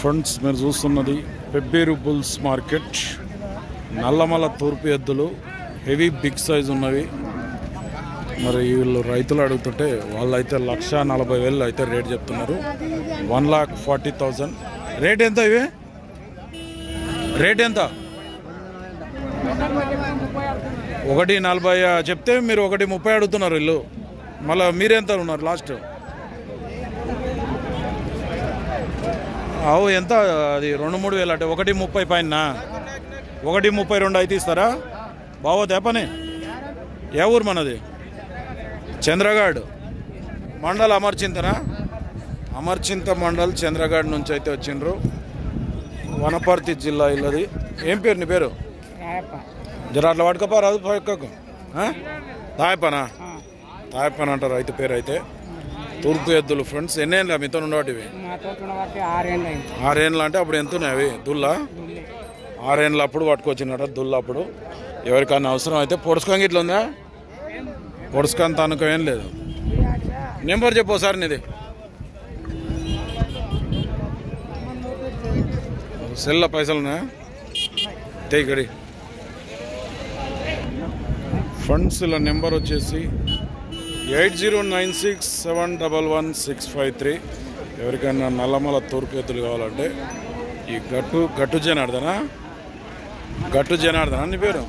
Friends మీరు చూస్తున్నది Pebbair bulls market. Nallamala తూర్పు ఎద్దులు హెవీ బిగ్ సైజ్ ఉన్నవి. మరి వీళ్ళు రైతులు అడుగుతుంటే వాళ్ళైతే 1,40,000 అయితే రేట్ చెప్తున్నారు. 1,40,000 రేట్. ఎంత ఇవి రేట్ ఎంత? 1,40,000 చెప్తే మీరు 1,30,000 అడుగుతున్నారు వీళ్ళు. మళ్ళీ మీరెంత ఉన్నారు లాస్ట్? అవు ఎంత? అది 2-3 వేలు అంటే 1,30,000 పైన 1,32 అయితే ఇస్తారా? బాగోతే పని. ఏ ఊరు మనది? చంద్రగాడ్ మండల్ అమర్చింతనా? అమర్చింత మండల్ చంద్రగాడ్ నుంచి అయితే వచ్చిండ్రు. వనపర్తి జిల్లా ఇల్లది. ఏం పేరు నీ పేరు? జర అట్లా పట్టుకపో రాదు పక్కకు. తాయపనా? తాయపన అంటారు రైతు పేరు. అయితే తూర్పు ఎద్దులు ఫ్రెండ్స్. ఎన్నేళ్ళ మీతో ఉండేటివి? 6 ఏళ్ళు. అంటే అప్పుడు ఎంత ఉన్నాయి అవి దుల్లా? 6 ఏళ్ళు అప్పుడు పట్టుకొచ్చినట దుల్లా. అప్పుడు ఎవరికన్నా అవసరం అయితే పొడుచుకొని ఇట్లా ఉందా? పొడుచుకొని తనకు ఏం లేదు. నెంబర్ చెప్పు సార్ నీది. సెల్ల పైసలున్నా ఇక్కడి ఫ్రెండ్స్. ఇలా నెంబర్ వచ్చేసి 8096711653. ఎవరికైనా నల్లమల తూర్పు ఎద్దులు కావాలంటే ఈ గట్టు జనార్దనా? గట్టు జనార్దనా నీ పేరు?